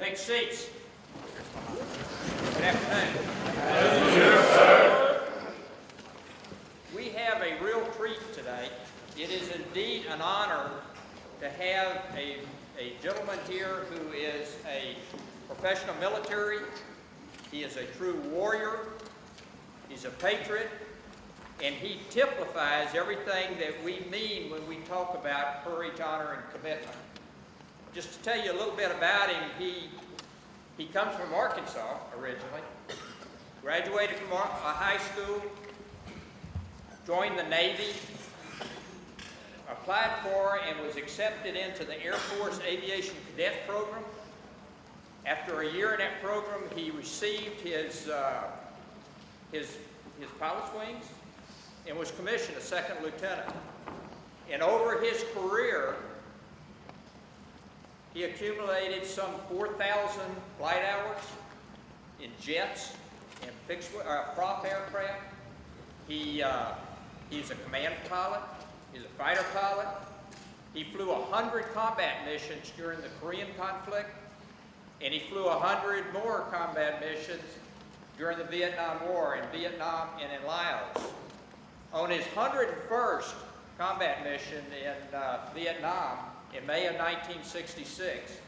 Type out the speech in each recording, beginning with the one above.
Take seats. Good afternoon. We have a real treat today. It is indeed an honor to have a gentleman here who is a professional military. He is a true warrior. He's a patriot. And he typifies everything that we mean when we talk about courage, honor, and commitment. Just to tell you a little bit about him, he comes from Arkansas originally, graduated from a high school, joined the Navy, applied for and was accepted into the Air Force Aviation Cadet Program. After a year in that program, he received his pilot's wings and was commissioned a second lieutenant. And over his career, he accumulated some 4,000 flight hours in jets and fixed prop aircraft. He's a command pilot. He's a fighter pilot. He flew 100 combat missions during the Korean conflict, and he flew 100 more combat missions during the Vietnam War in Vietnam and in Laos. On his 101st combat mission in Vietnam in May of 1966,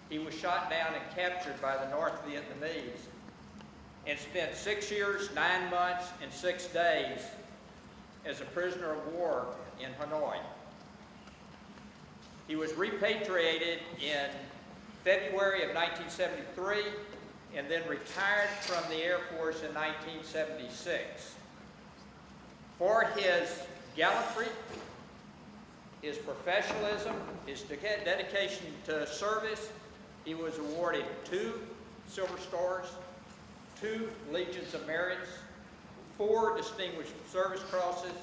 he was shot down and captured by the North Vietnamese and spent 6 years, 9 months, and 6 days as a prisoner of war in Hanoi. He was repatriated in February of 1973 and then retired from the Air Force in 1976. For his gallantry, his professionalism, his dedication to service, he was awarded 2 Silver Stars, 2 Legions of Merit, 4 Distinguished Service Crosses,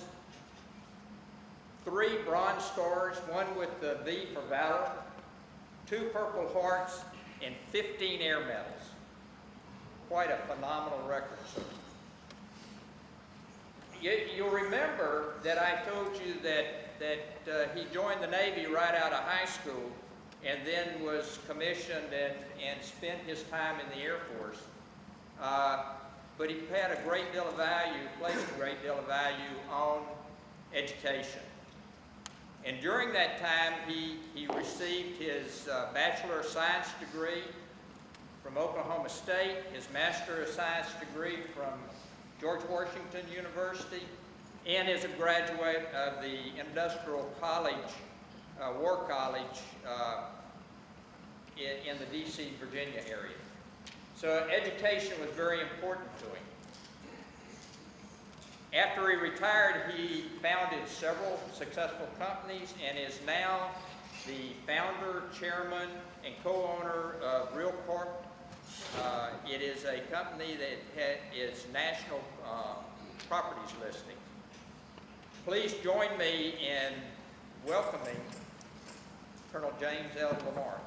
3 Bronze Stars, 1 with the V for Valor, 2 Purple Hearts, and 15 Air Medals. Quite a phenomenal record, sir. You'll remember that I told you that he joined the Navy right out of high school and then was commissioned and spent his time in the Air Force. But he had a great deal of value, placed a great deal of value on education. And during that time, he received his Bachelor of Science degree from Oklahoma State, his Master of Science degree from George Washington University, and is a graduate of the Industrial College, War College in the D.C., Virginia area. So education was very important to him. After he retired, he founded several successful companies and is now the founder, chairman, and co-owner of Real Corp. It is a company that is national properties listing. Please join me in welcoming Col James L. Lamar.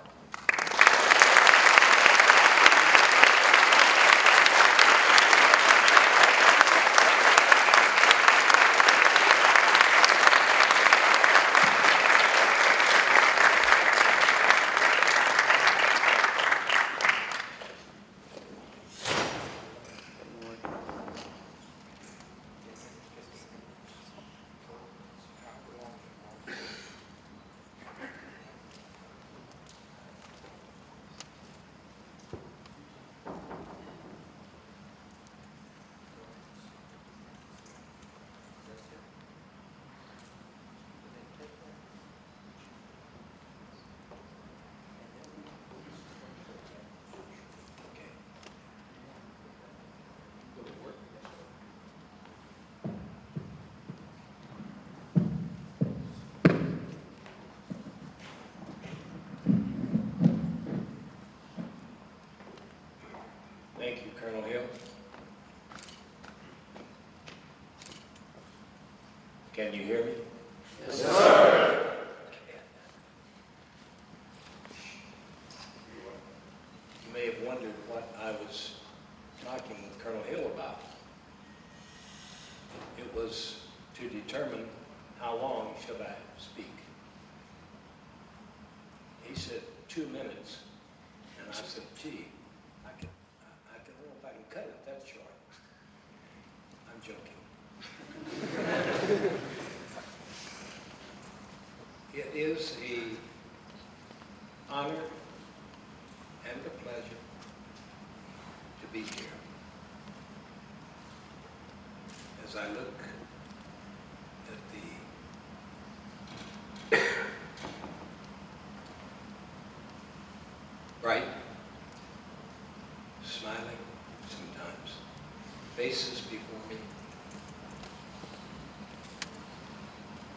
Thank you, Colonel Hill. Can you hear me? Yes, sir. You may have wondered what I was talking with Colonel Hill about. It was to determine how long should I speak. He said 2 minutes, and I said, gee, I don't know if I can cut it that short. I'm joking. It is an honor and a pleasure to be here. As I look at the bright, smiling, sometimes, faces before me,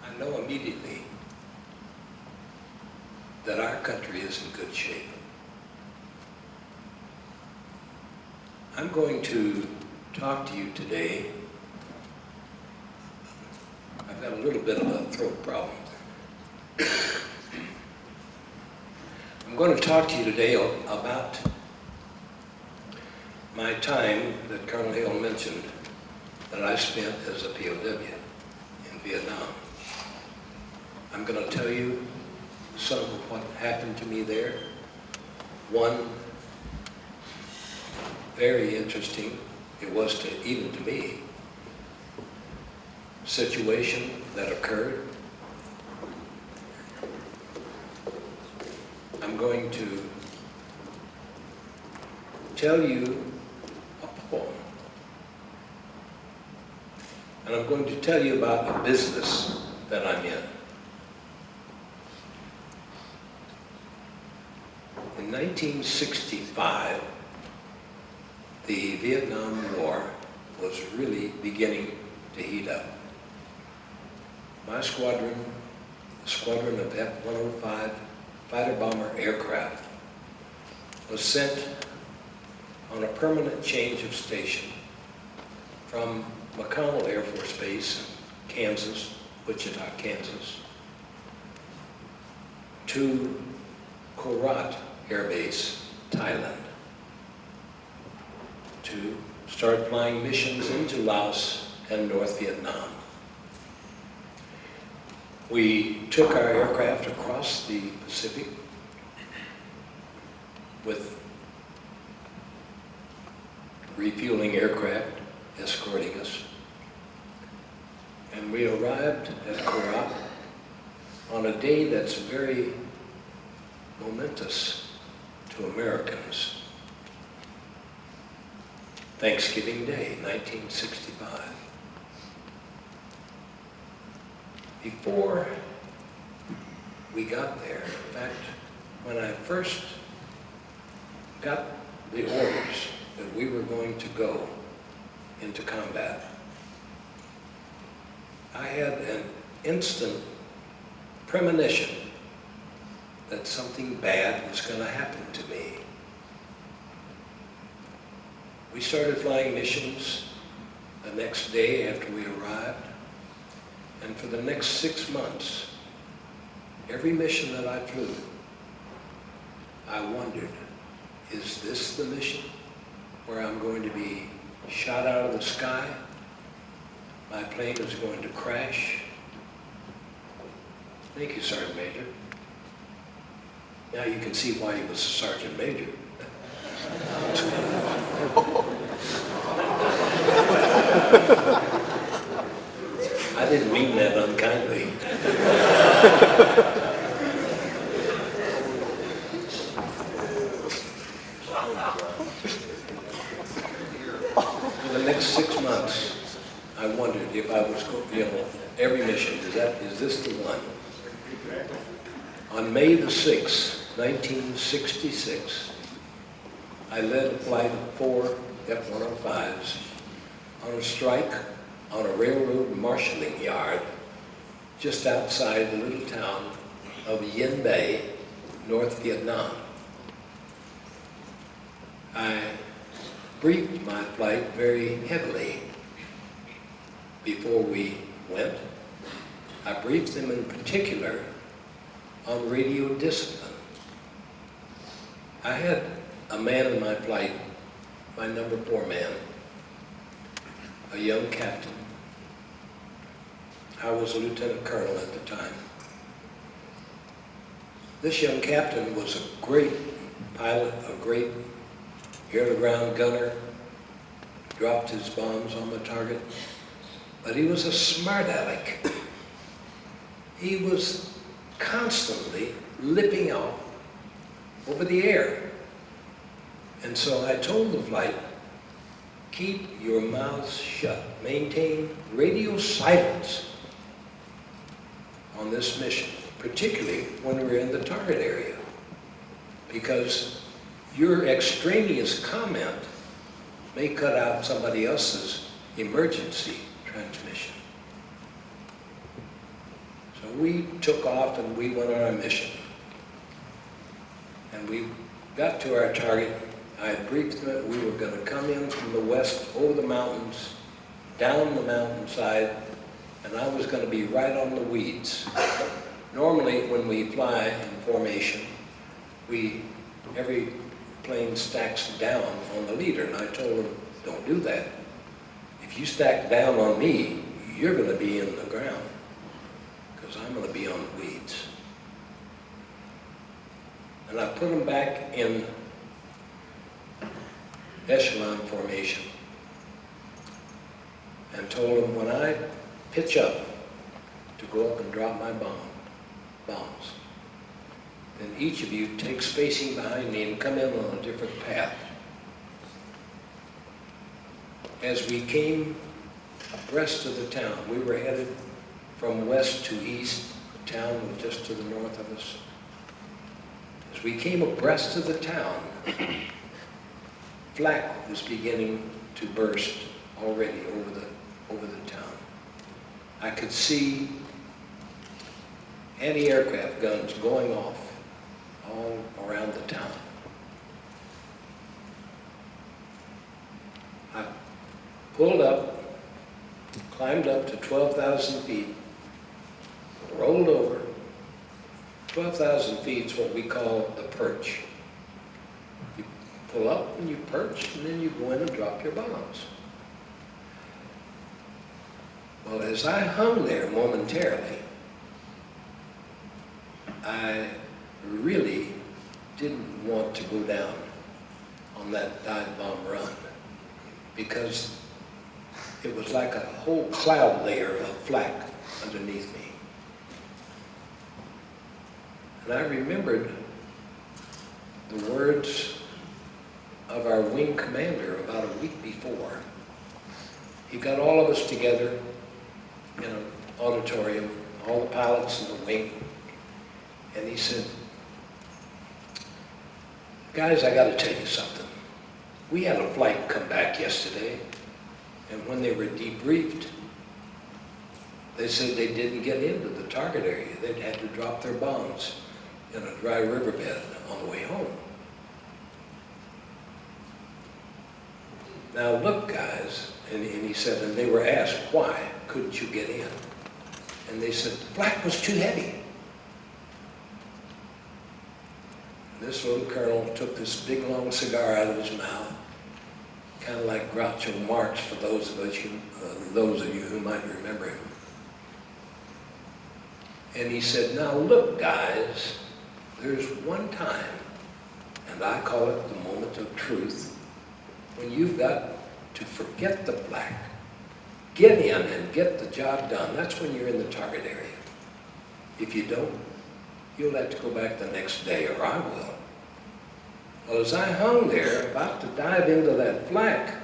I know immediately that our country is in good shape. I'm going to talk to you today. I've got a little bit of a throat problem. I'm going to talk to you today about my time that Colonel Hale mentioned that I spent as a POW in Vietnam. I'm going to tell you some of what happened to me there. One, very interesting, it was even to me, situation that occurred. I'm going to tell you a poem. And I'm going to tell you about a business that I'm in. In 1965, the Vietnam War was really beginning to heat up. My squadron, the squadron of F-105 fighter bomber aircraft, was sent on a permanent change of station from McConnell Air Force Base in Kansas, Wichita, Kansas, to Korat Air Base, Thailand, to start flying missions into Laos and North Vietnam. We took our aircraft across the Pacific with refueling aircraft escorting us. And we arrived at Korat on a day that's very momentous to Americans. Thanksgiving Day, 1965. Before we got there, in fact, when I first got the orders that we were going to go into combat, I had an instant premonition that something bad was going to happen to me. We started flying missions the next day after we arrived, and for the next 6 months, every mission that I flew, I wondered, is this the mission where I'm going to be shot out of the sky? My plane is going to crash? Thank you, Sergeant Major. Now you can see why he was a Sergeant Major. I didn't mean that unkindly. For the next 6 months, I wondered if I was going, every mission, is this the one? On May the 6th, 1966, I led a flight of 4 F-105s on a strike on a railroad marshalling yard just outside the little town of Yen Bay, North Vietnam. I briefed my flight very heavily before we went. I briefed them in particular on radio discipline. I had a man in my flight, my number 4 man, a young captain. I was a lieutenant colonel at the time. This young captain was a great pilot, a great air-to-ground gunner, dropped his bombs on the target, but he was a smart aleck. He was constantly lipping out over the air. And so I told the flight, keep your mouths shut, maintain radio silence on this mission, particularly when we're in the target area, because your extraneous comment may cut out somebody else's emergency transmission. So we took off and we went on our mission. And we got to our target. I had briefed them that we were going to come in from the west, over the mountains, down the mountainside, and I was going to be right on the weeds. Normally, when we fly in formation, every plane stacks down on the leader, and I told them, don't do that. If you stack down on me, you're going to be in the ground, because I'm going to be on the weeds. And I put them back in echelon formation and told them, when I pitch up to go up and drop my bombs, then each of you take spacing behind me and come in on a different path. As we came abreast of the town, we were headed from west to east. The town was just to the north of us. As we came abreast of the town, flak was beginning to burst already over the town. I could see anti-aircraft guns going off all around the town. I pulled up, climbed up to 12,000 feet, rolled over. 12,000 feet is what we call the perch. You pull up and you perch, and then you go in and drop your bombs. Well, as I hung there momentarily, I really didn't want to go down on that dive bomb run, because it was like a whole cloud layer of flak underneath me. And I remembered the words of our wing commander about a week before. He got all of us together in an auditorium, all the pilots in the wing, and he said, guys, I got to tell you something. We had a flight come back yesterday, and when they were debriefed, they said they didn't get into the target area. They'd had to drop their bombs in a dry riverbed on the way home. Now look, guys, and he said, and they were asked, why couldn't you get in? And they said, the flak was too heavy. And this little colonel took this big long cigar out of his mouth, kind of like Groucho Marx for those of you who might remember him. And he said, now look, guys, there's one time, and I call it the moment of truth, when you've got to forget the flak, get in and get the job done. That's when you're in the target area. If you don't, you'll have to go back the next day, or I will. Well, as I hung there, about to dive into that flak,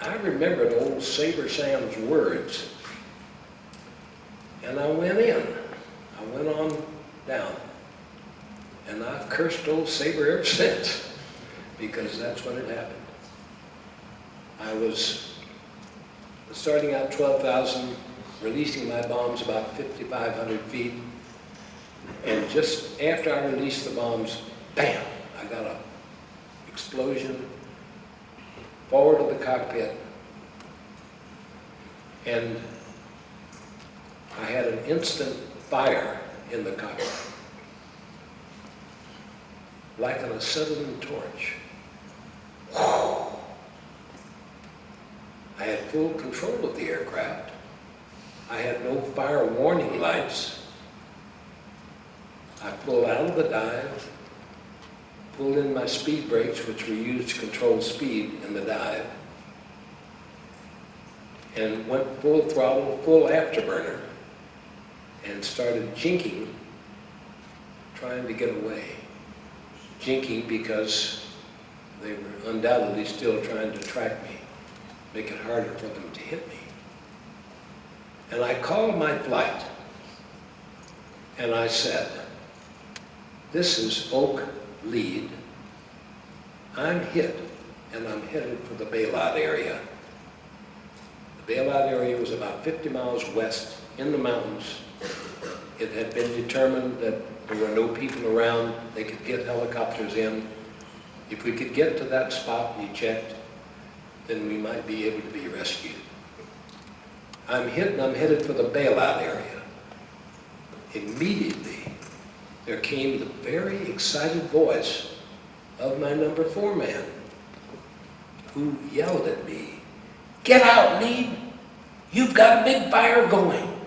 I remembered old Saber Sam's words, and I went in. I went on down. And I've cursed old Saber ever since, because that's when it happened. I was starting out 12,000, releasing my bombs about 5,500 feet, and just after I released the bombs, bam, I got an explosion forward of the cockpit, and I had an instant fire in the cockpit, like an acetylene torch. I had full control of the aircraft. I had no fire warning lights. I pulled out of the dive, pulled in my speed brakes, which were used to control speed in the dive, and went full throttle, full afterburner, and started jinking, trying to get away. Jinking because they were undoubtedly still trying to track me, make it harder for them to hit me. And I called my flight, and I said, "This is Oak Lead. I'm hit, and I'm headed for the bailout area." The bailout area was about 50 miles west in the mountains. It had been determined that there were no people around. They could get helicopters in. If we could get to that spot and eject, then we might be able to be rescued. I'm hit and I'm headed for the bailout area. Immediately, there came the very excited voice of my number 4 man, who yelled at me, "Get out, Lead! You've got a big fire going."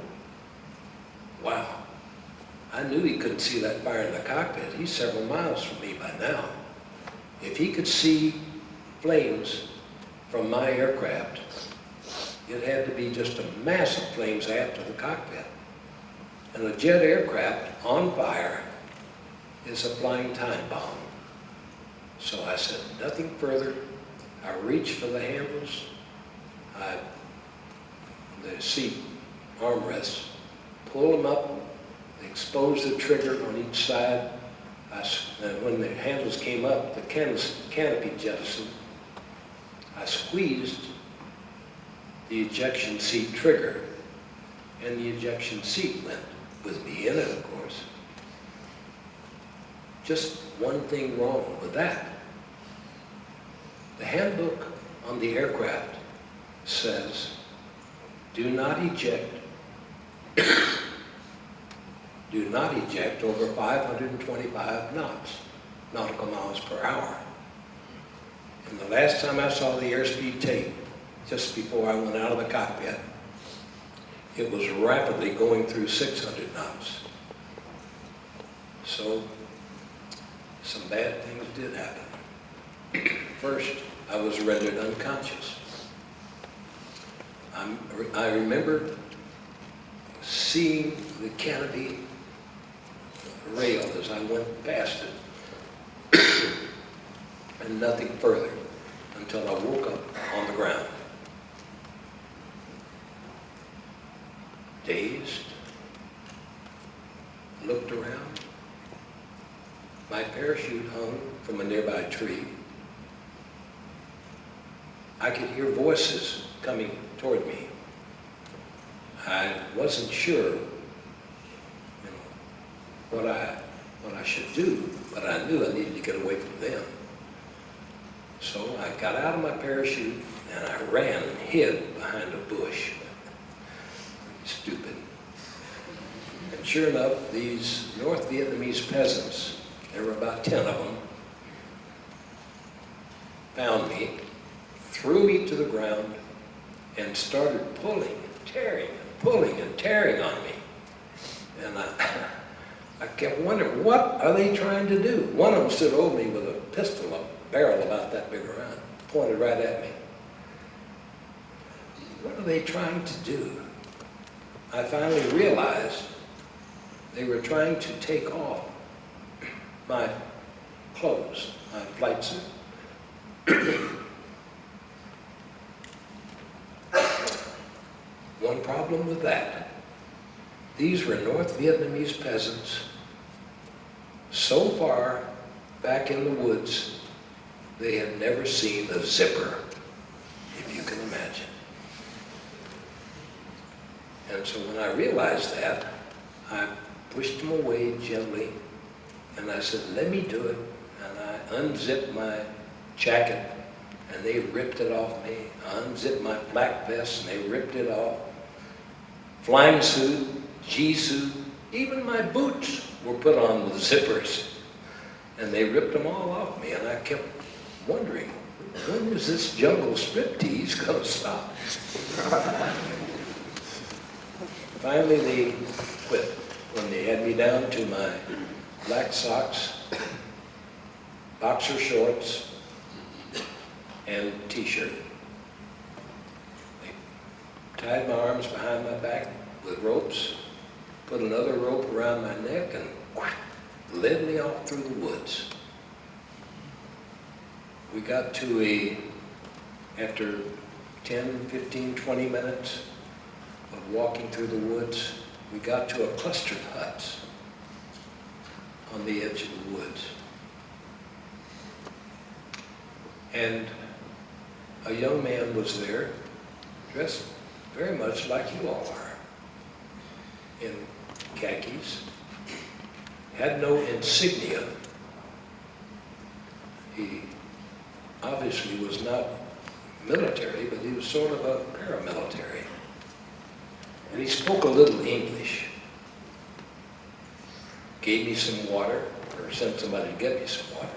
Wow. I knew he couldn't see that fire in the cockpit. He's several miles from me by now. If he could see flames from my aircraft, it had to be just a mass of flames after the cockpit. And a jet aircraft on fire is a flying time bomb. So I said nothing further. I reached for the handles, the seat armrests, pulled them up, exposed the trigger on each side. And when the handles came up, the canopy jettisoned. I squeezed the ejection seat trigger, and the ejection seat went with me in it, of course. Just one thing wrong with that. The handbook on the aircraft says, do not eject over 525 knots, nautical miles per hour. And the last time I saw the airspeed tape, just before I went out of the cockpit, it was rapidly going through 600 knots. So, some bad things did happen. First, I was rendered unconscious. I remember seeing the canopy rail as I went past it, and nothing further until I woke up on the ground. Dazed, looked around. My parachute hung from a nearby tree. I could hear voices coming toward me. I wasn't sure, what I should do, but I knew I needed to get away from them. So I got out of my parachute and I ran and hid behind a bush. Stupid. And sure enough, these North Vietnamese peasants, there were about 10 of them, found me, threw me to the ground, and started pulling and tearing and pulling and tearing on me. And I kept wondering, what are they trying to do? One of them stood over me with a pistol, a barrel about that big around, pointed right at me. What are they trying to do? I finally realized they were trying to take off my clothes, my flight suit. One problem with that, these were North Vietnamese peasants, so far back in the woods, they had never seen a zipper, if you can imagine. And so when I realized that, I pushed them away gently, and I said, let me do it. And I unzipped my jacket, and they ripped it off me. I unzipped my black vest, and they ripped it off. Flying suit, G-suit, even my boots were put on with zippers. And they ripped them all off me, and I kept wondering, when was this jungle striptease going to stop? Finally, they quit when they had me down to my black socks, boxer shorts, and t-shirt. They tied my arms behind my back with ropes, put another rope around my neck, and led me off through the woods. We got to after 10, 15, 20 minutes of walking through the woods, we got to a cluster of huts on the edge of the woods. And a young man was there, dressed very much like you all are, in khakis, had no insignia. He obviously was not military, but he was sort of a paramilitary. And he spoke a little English. Gave me some water, or sent somebody to get me some water.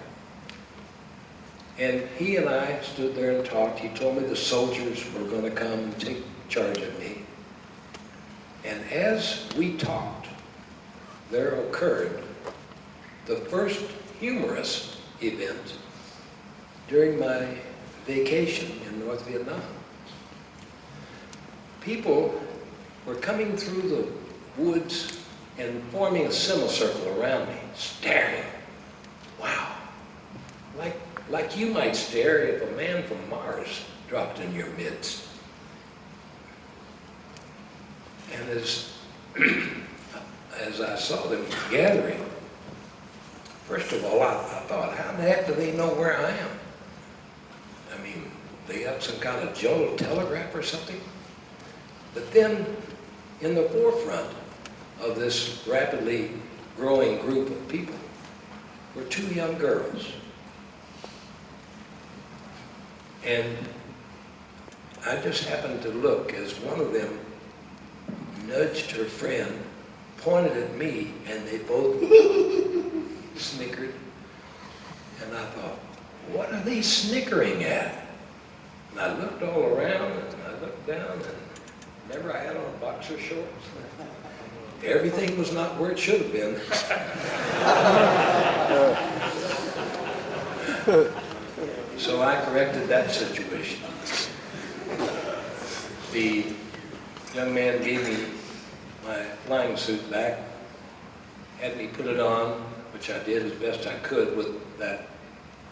And he and I stood there and talked. He told me the soldiers were going to come and take charge of me. And as we talked, there occurred the first humorous event during my vacation in North Vietnam. People were coming through the woods and forming a semicircle around me, staring. Wow. Like you might stare if a man from Mars dropped in your midst. And as I saw them gathering, first of all, I thought, how in the heck do they know where I am? I mean, they got some kind of jungle telegraph or something? But then, in the forefront of this rapidly growing group of people were two young girls. And I just happened to look as one of them nudged her friend, pointed at me, and they both snickered. And I thought, what are they snickering at? And I looked all around, and I looked down, and remember I had on boxer shorts? Everything was not where it should have been. So I corrected that situation. The young man gave me my flying suit back, had me put it on, which I did as best I could with that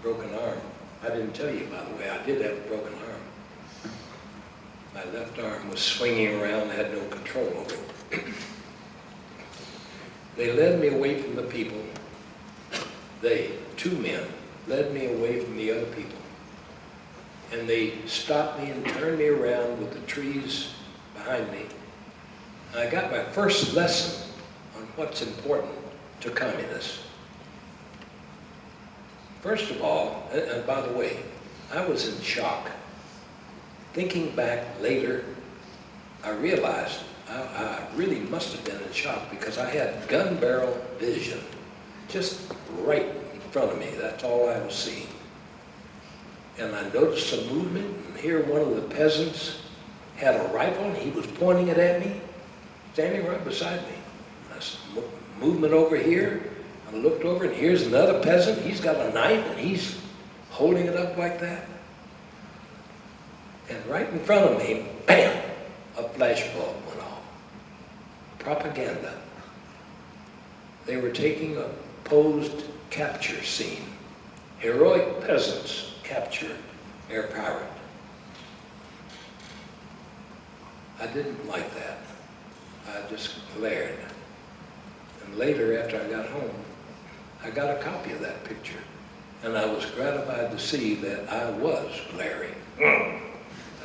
broken arm. I didn't tell you, by the way, I did have a broken arm. My left arm was swinging around, had no control over it. They led me away from the people. They, two men, led me away from the other people. And they stopped me and turned me around with the trees behind me. And I got my first lesson on what's important to communists. First of all, and by the way, I was in shock. Thinking back later, I realized I really must have been in shock because I had gun barrel vision just right in front of me. That's all I was seeing. And I noticed some movement, and here one of the peasants had a rifle, and he was pointing it at me, standing right beside me. I said, movement over here. I looked over, and here's another peasant. He's got a knife, and he's holding it up like that. And right in front of me, bam, a flashbulb went off. Propaganda. They were taking a posed capture scene. Heroic peasants capture air pirate. I didn't like that. I just glared. And later, after I got home, I got a copy of that picture. And I was gratified to see that I was glaring. I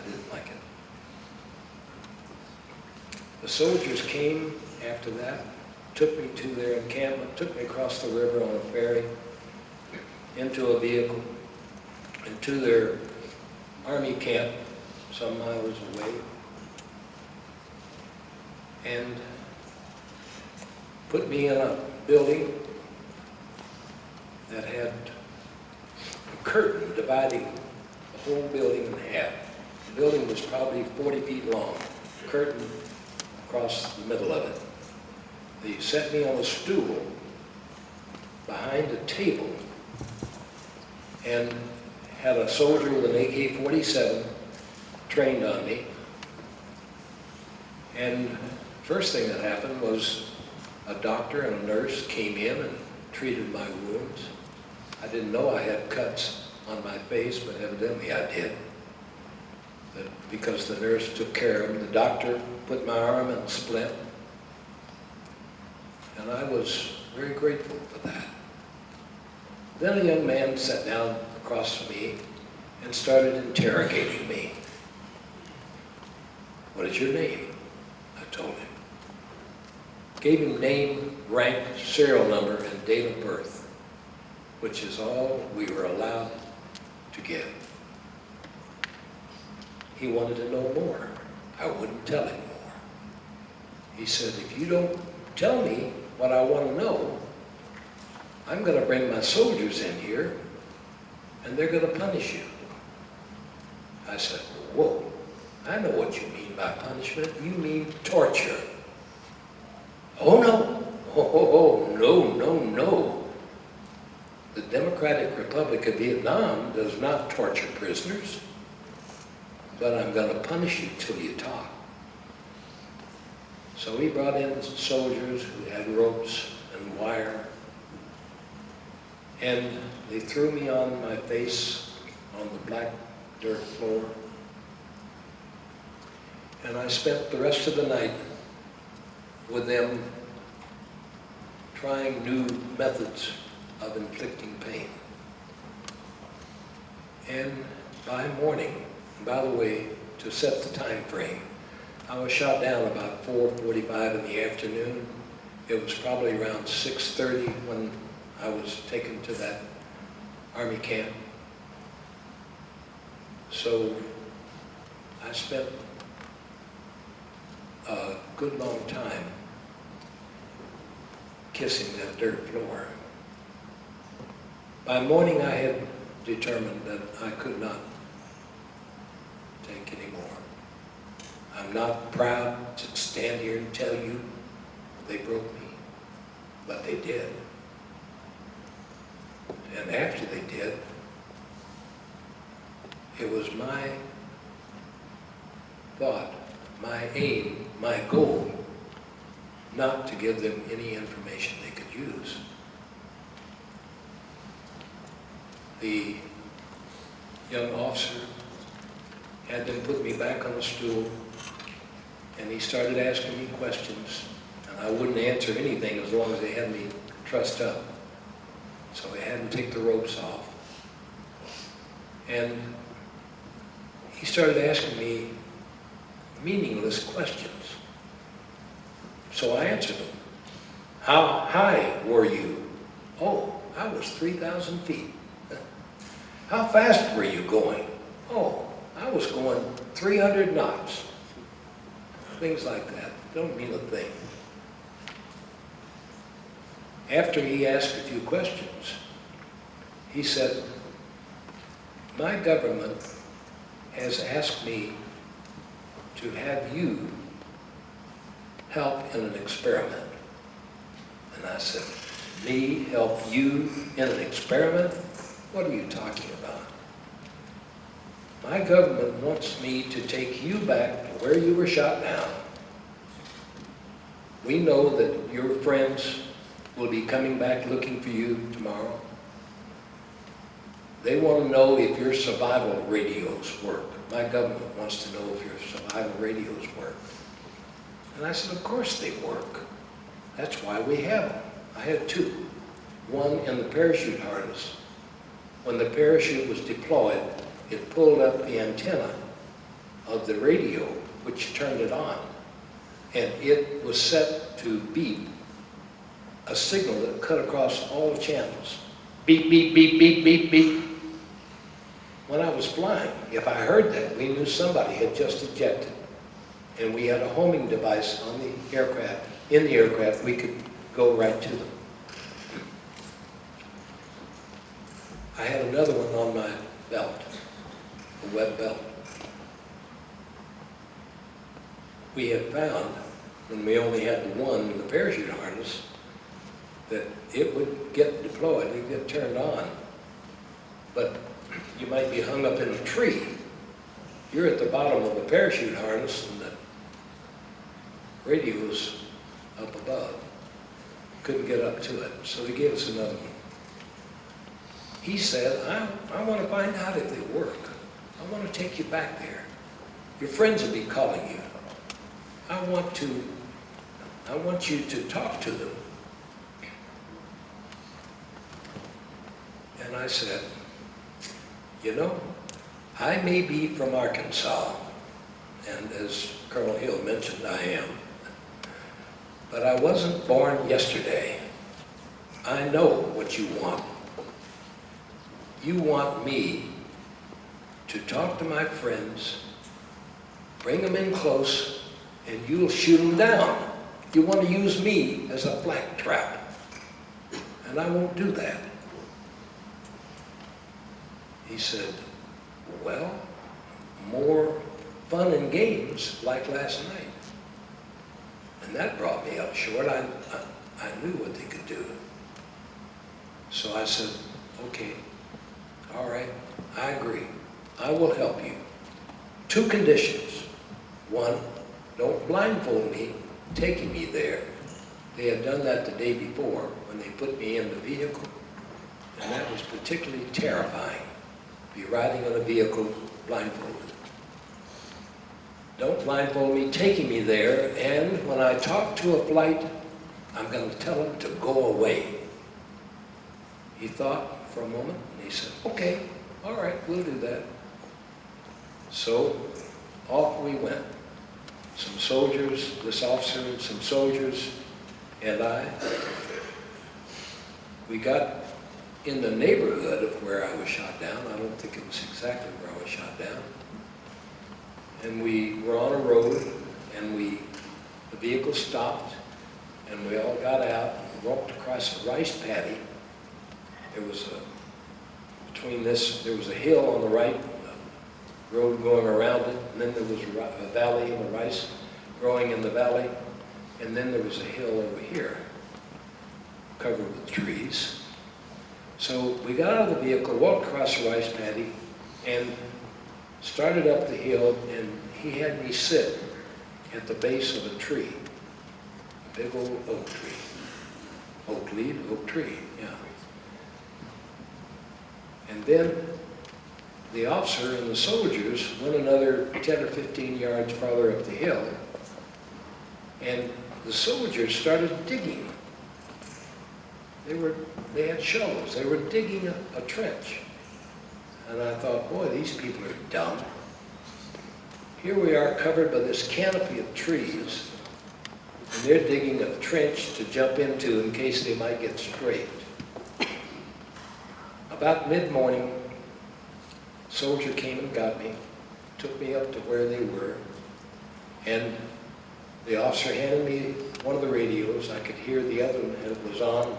didn't like it. The soldiers came after that, took me to their encampment, took me across the river on a ferry, into a vehicle, and to their army camp some miles away, and put me in a building that had a curtain dividing the whole building in half. The building was probably 40 feet long, curtain across the middle of it. They set me on a stool behind a table and had a soldier with an AK-47 trained on me. And first thing that happened was a doctor and a nurse came in and treated my wounds. I didn't know I had cuts on my face, but evidently I did. But because the nurse took care of them, the doctor put my arm in a splint. And I was very grateful for that. Then a young man sat down across from me and started interrogating me. "What is your name?" I told him. Gave him name, rank, serial number, and date of birth, which is all we were allowed to give. He wanted to know more. I wouldn't tell him more. He said, "If you don't tell me what I want to know, I'm going to bring my soldiers in here and they're going to punish you." I said, "Whoa, I know what you mean by punishment. You mean torture." "Oh, no. No. The Democratic Republic of Vietnam does not torture prisoners, but I'm going to punish you till you talk." So he brought in soldiers who had ropes and wire, and they threw me on my face on the black dirt floor. And I spent the rest of the night with them trying new methods of inflicting pain. And by morning, by the way, to set the time frame, I was shot down about 4:45 in the afternoon. It was probably around 6:30 when I was taken to that Army camp. So I spent a good long time kissing that dirt floor. By morning, I had determined that I could not take any more. I'm not proud to stand here and tell you they broke me, but they did. And after they did, it was my thought, my aim, my goal, not to give them any information they could use. The young officer had them put me back on the stool, and he started asking me questions, and I wouldn't answer anything as long as they had me trussed up. So I had to take the ropes off. And he started asking me meaningless questions. So I answered them. "How high were you?" "Oh, I was 3,000 feet. "How fast were you going?" "Oh, I was going 300 knots. Things like that. Don't mean a thing. After he asked a few questions, he said, "My government has asked me to have you help in an experiment." And I said, "Me help you in an experiment? What are you talking about?" "My government wants me to take you back to where you were shot down. We know that your friends will be coming back looking for you tomorrow. They want to know if your survival radios work. My government wants to know if your survival radios work." And I said, "Of course they work. That's why we have them." I had two. One in the parachute harness. When the parachute was deployed, it pulled up the antenna of the radio, which turned it on. And it was set to beep a signal that cut across all the channels. Beep, beep, beep, beep, beep, beep. When I was flying, if I heard that, we knew somebody had just ejected. And we had a homing device on the aircraft. In the aircraft, we could go right to them. I had another one on my belt, a web belt. We had found, when we only had the one in the parachute harness, that it would get deployed, it would get turned on, but you might be hung up in a tree. You're at the bottom of the parachute harness and the radio's up above. Couldn't get up to it, so he gave us another one. He said, I want to find out if they work. I want to take you back there. Your friends will be calling you. I want you to talk to them. And I said, you know, I may be from Arkansas, and as Colonel Hill mentioned, I am, but I wasn't born yesterday. I know what you want. You want me to talk to my friends, bring them in close, and you'll shoot them down. You want to use me as a black trap, and I won't do that. He said, well, more fun and games like last night. And that brought me up short. I knew what they could do. So I said, okay, all right, I agree. I will help you. 2 conditions. 1, don't blindfold me taking me there. They had done that the day before when they put me in the vehicle, and that was particularly terrifying. Be riding on a vehicle blindfolded. Don't blindfold me taking me there, and when I talk to a flight, I'm going to tell them to go away. He thought for a moment, and he said, okay, all right, we'll do that. So off we went. Some soldiers, this officer and some soldiers, and I. We got in the neighborhood of where I was shot down. I don't think it was exactly where I was shot down. And we were on a road, and the vehicle stopped, and we all got out and walked across a rice paddy. There was there was a hill on the right, a road going around it, and then there was a valley and the rice growing in the valley, and then there was a hill over here covered with trees. So we got out of the vehicle, walked across the rice paddy, and started up the hill, and he had me sit at the base of a tree, a big old oak tree. Oak leaf, oak tree, yeah. And then the officer and the soldiers went another 10 or 15 yards farther up the hill, and the soldiers started digging. They had shovels. They were digging a trench. And I thought, boy, these people are dumb. Here we are covered by this canopy of trees, and they're digging a trench to jump into in case they might get strafed. About mid-morning, a soldier came and got me, took me up to where they were, and the officer handed me one of the radios. I could hear the other one, and it was on,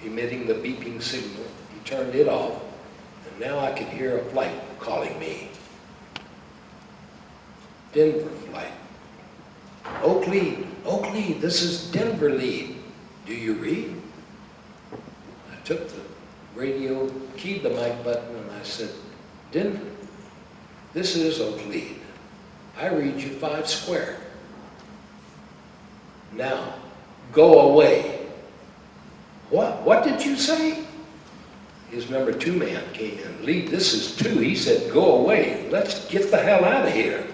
emitting the beeping signal. He turned it off, and now I could hear a flight calling me. Denver flight. Oak Lead, this is Denver Lead. Do you read? I took the radio, keyed the mic button, and I said, Denver, this is Oak Lead. I read you 5 square. Now, go away. What did you say? His number 2 man came in. Lead, this is 2. He said, go away. Let's get the hell out of here.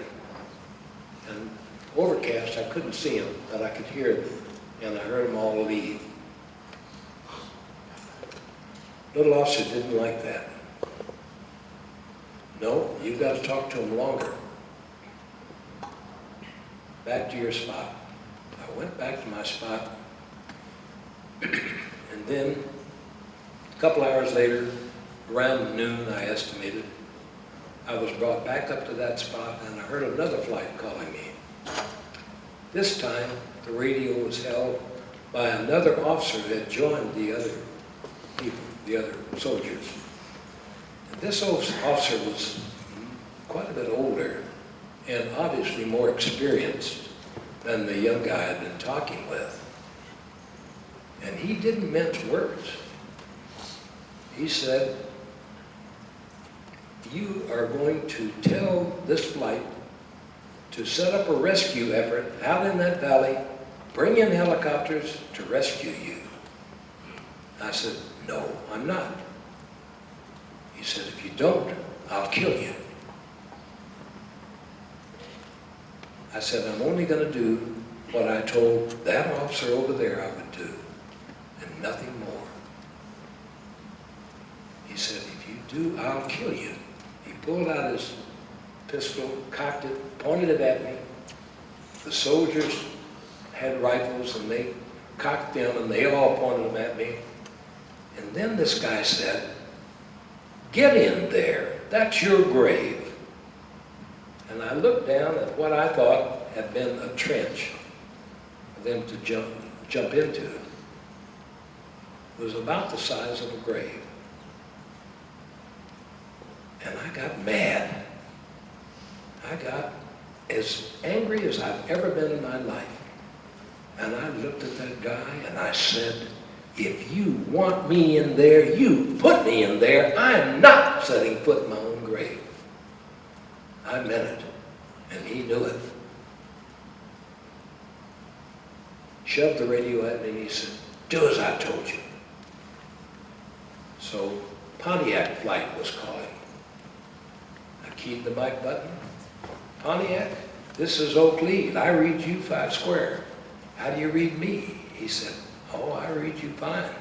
And overcast, I couldn't see him, but I could hear them, and I heard them all leave. Little officer didn't like that. No, you've got to talk to him longer. Back to your spot. I went back to my spot, and then a couple hours later, around noon, I estimated, I was brought back up to that spot, and I heard another flight calling me. This time, the radio was held by another officer that had joined the other people, the other soldiers. And this officer was quite a bit older and obviously more experienced than the young guy I'd been talking with. And he didn't mince words. He said, you are going to tell this flight to set up a rescue effort out in that valley, bring in helicopters to rescue you. I said, no, I'm not. He said, if you don't, I'll kill you. I said, I'm only going to do what I told that officer over there I would do, and nothing more. He said, if you do, I'll kill you. He pulled out his pistol, cocked it, pointed it at me. The soldiers had rifles, and they cocked them, and they all pointed them at me. And then this guy said, get in there. That's your grave. And I looked down at what I thought had been a trench for them to jump into. It was about the size of a grave. And I got mad. I got as angry as I've ever been in my life. And I looked at that guy and I said, if you want me in there, you put me in there. I'm not setting foot in my own grave. I meant it, and he knew it. Shoved the radio at me and he said, do as I told you. So Pontiac flight was calling. I keyed the mic button. Pontiac, this is Oak Lead. I read you 5 square. How do you read me? He said, oh, I read you fine.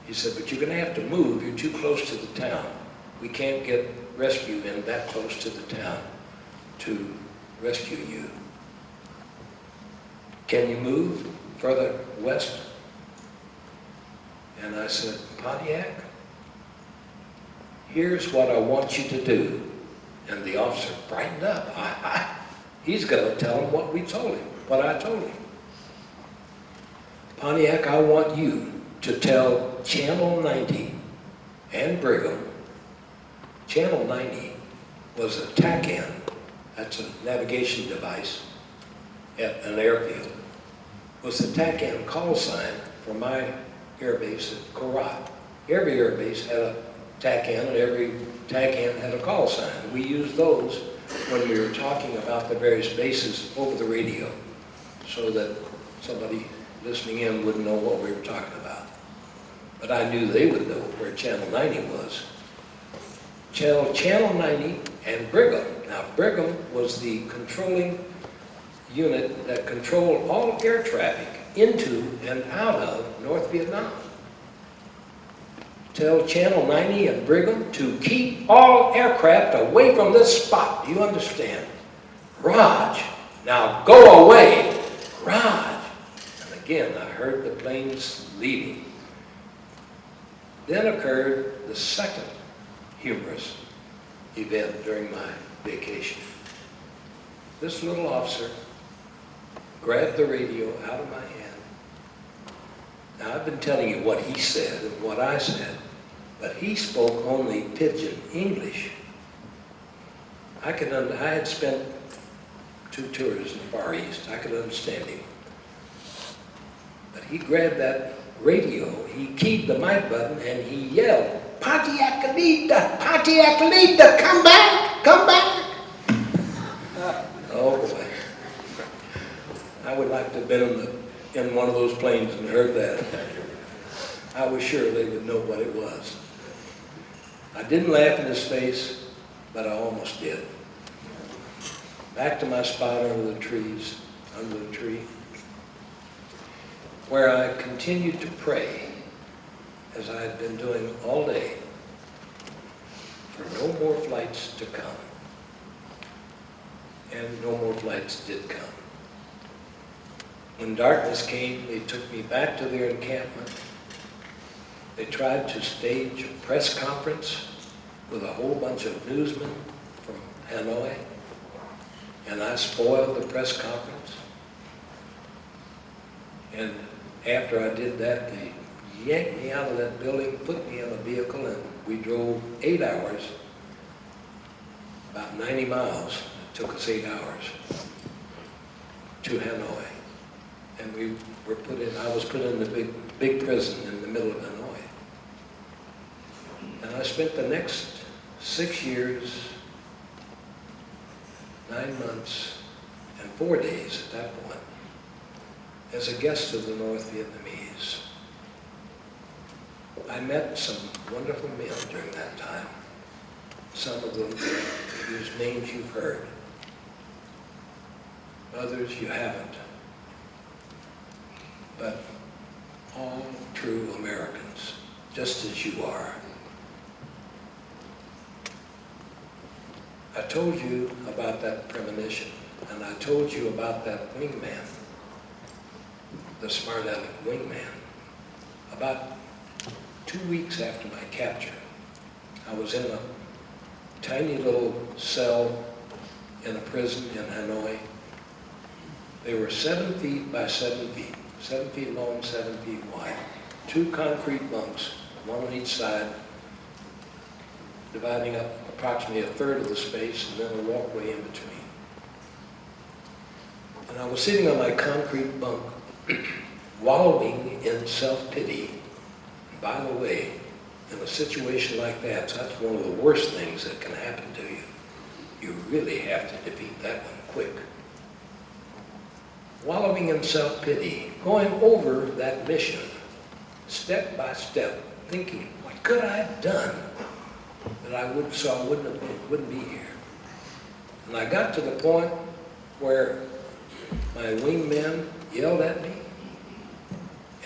He said, but you're going to have to move. You're too close to the town. We can't get rescue in that close to the town to rescue you. Can you move further west? And I said, Pontiac, here's what I want you to do. And the officer brightened up. He's going to tell him what we told him, what I told him. Pontiac, I want you to tell Channel 90 and Brigham. Channel 90 was a TACAN, that's a navigation device at an airfield, was the TACAN call sign for my air base at Korat. Every air base had a TACAN, and every TACAN had a call sign. We used those when we were talking about the various bases over the radio, so that somebody listening in wouldn't know what we were talking about. But I knew they would know where Channel 90 was. Channel 90 and Brigham. Now, Brigham was the controlling unit that controlled all air traffic into and out of North Vietnam. Tell Channel 90 and Brigham to keep all aircraft away from this spot. Do you understand? Raj, now go away. Raj. And again, I heard the planes leaving. Then occurred the second humorous event during my vacation. This little officer grabbed the radio out of my hand. Now, I've been telling you what he said and what I said, but he spoke only pidgin English. I had spent 2 tours in the Far East. I could understand him. But he grabbed that radio, he keyed the mic button, and he yelled, Pontiac leader, come back, come back. Oh boy. I would like to have been in one of those planes and heard that. I was sure they would know what it was. I didn't laugh in his face, but I almost did. Back to my spot under the trees, under the tree, where I continued to pray, as I had been doing all day, for no more flights to come. And no more flights did come. When darkness came, they took me back to their encampment. They tried to stage a press conference with a whole bunch of newsmen from Hanoi, and I spoiled the press conference. And after I did that, they yanked me out of that building, put me in a vehicle, and we drove 8 hours, about 90 miles. It took us 8 hours to Hanoi. And we were I was put in the big prison in the middle of Hanoi. And I spent the next 6 years, 9 months, and 4 days at that point as a guest of the North Vietnamese. I met some wonderful men during that time, some of them whose names you've heard, others you haven't, but all true Americans, just as you are. I told you about that premonition, and I told you about that wingman, the smart aleck wingman. About 2 weeks after my capture, I was in a tiny little cell in a prison in Hanoi. They were 7 feet by 7 feet, 7 feet long, 7 feet wide. 2 concrete bunks, one on each side, dividing up approximately a third of the space, and then a walkway in between. And I was sitting on my concrete bunk, wallowing in self-pity. And by the way, in a situation like that, that's one of the worst things that can happen to you. You really have to defeat that one quick. Wallowing in self-pity, going over that mission, step by step, thinking, what could I have done that I wouldn't be here? And I got to the point where my wingman yelled at me,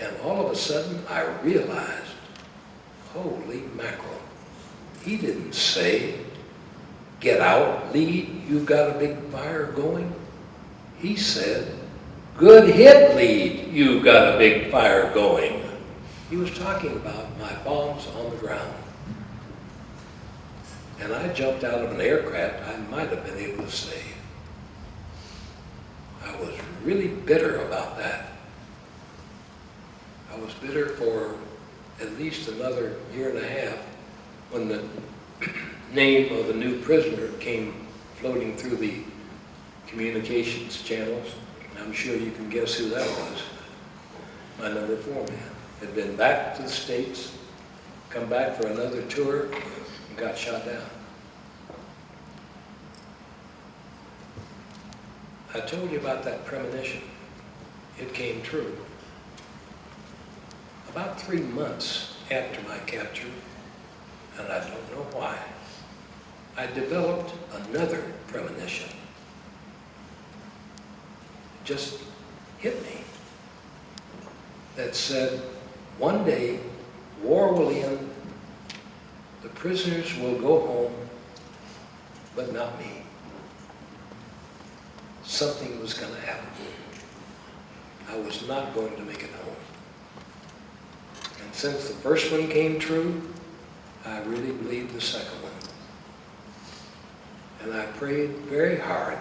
and all of a sudden I realized, holy mackerel, he didn't say, get out, lead, you've got a big fire going. He said, good hit, lead, you've got a big fire going. He was talking about my bombs on the ground. And I jumped out of an aircraft I might have been able to save. I was really bitter about that. I was bitter for at least another year and a half when the name of the new prisoner came floating through the communications channels. And I'm sure you can guess who that was. My number 4 man had been back to the States, come back for another tour, and got shot down. I told you about that premonition. It came true. About 3 months after my capture, and I don't know why, I developed another premonition. It just hit me. That said, one day, war will end, the prisoners will go home, but not me. Something was going to happen. I was not going to make it home. And since the first one came true, I really believed the second one. And I prayed very hard.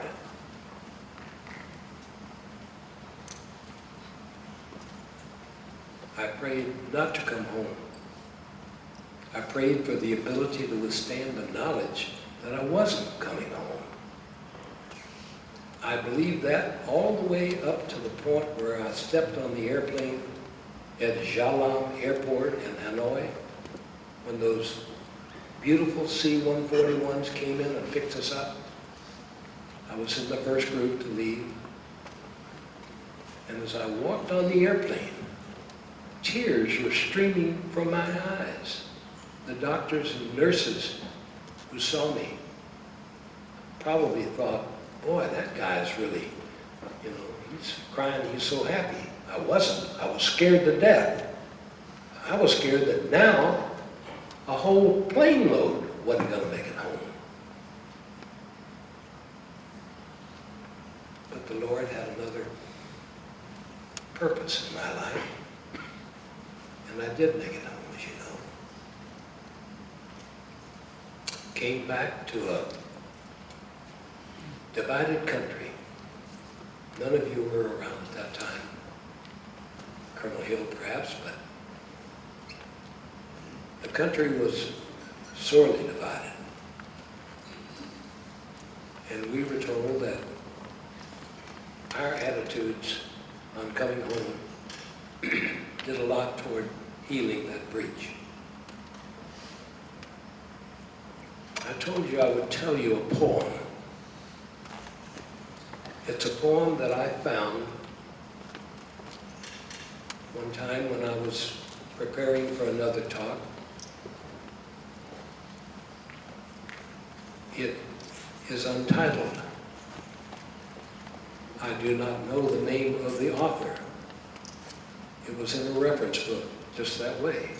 I prayed not to come home. I prayed for the ability to withstand the knowledge that I wasn't coming home. I believed that all the way up to the point where I stepped on the airplane at Gia Lam Airport in Hanoi, when those beautiful C-141s came in and picked us up. I was in the first group to leave. And as I walked on the airplane, tears were streaming from my eyes. The doctors and nurses who saw me probably thought, boy, that guy's really, he's crying, he's so happy. I wasn't. I was scared to death. I was scared that now a whole plane load wasn't going to make it home. But the Lord had another purpose in my life. And I did make it home, as you know. Came back to a divided country. None of you were around at that time. Colonel Hill, perhaps, but the country was sorely divided. And we were told that our attitudes on coming home did a lot toward healing that breach. I told you I would tell you a poem. It's a poem that I found one time when I was preparing for another talk. It is untitled. I do not know the name of the author. It was in a reference book, just that way.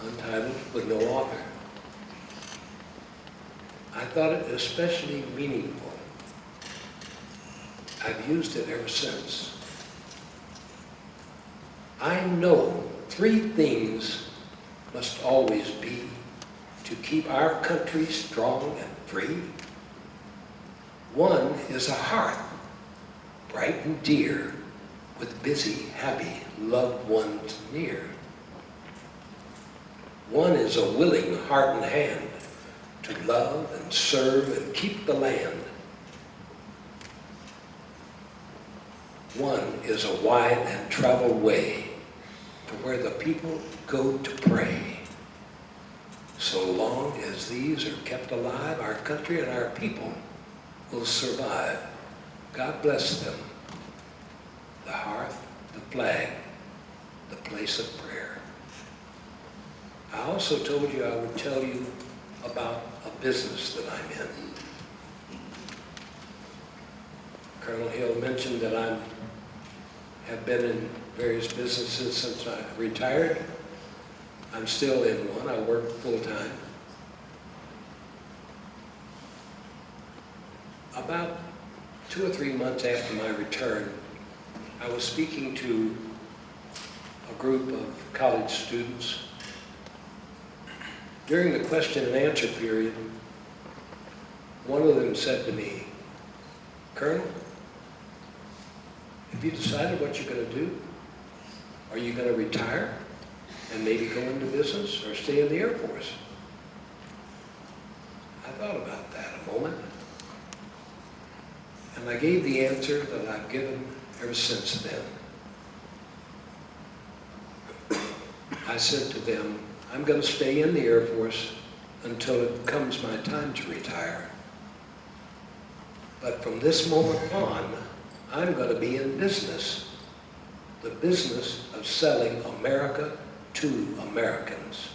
Untitled with no author. I thought it especially meaningful. I've used it ever since. I know 3 things must always be to keep our country strong and free. 1 is a hearth, bright and dear, with busy, happy, loved ones near. 1 is a willing heart and hand to love and serve and keep the land. 1 is a wide and traveled way to where the people go to pray. So long as these are kept alive, our country and our people will survive. God bless them. The hearth, the flag, the place of prayer. I also told you I would tell you about a business that I'm in. Colonel Hill mentioned that I have been in various businesses since I retired. I'm still in one. I work full-time. About 2 or 3 months after my return, I was speaking to a group of college students. During the question and answer period, one of them said to me, "Colonel, have you decided what you're going to do? Are you going to retire and maybe go into business or stay in the Air Force?" I thought about that a moment, and I gave the answer that I've given ever since then. I said to them, I'm going to stay in the Air Force until it comes my time to retire. But from this moment on, I'm going to be in business, the business of selling America to Americans.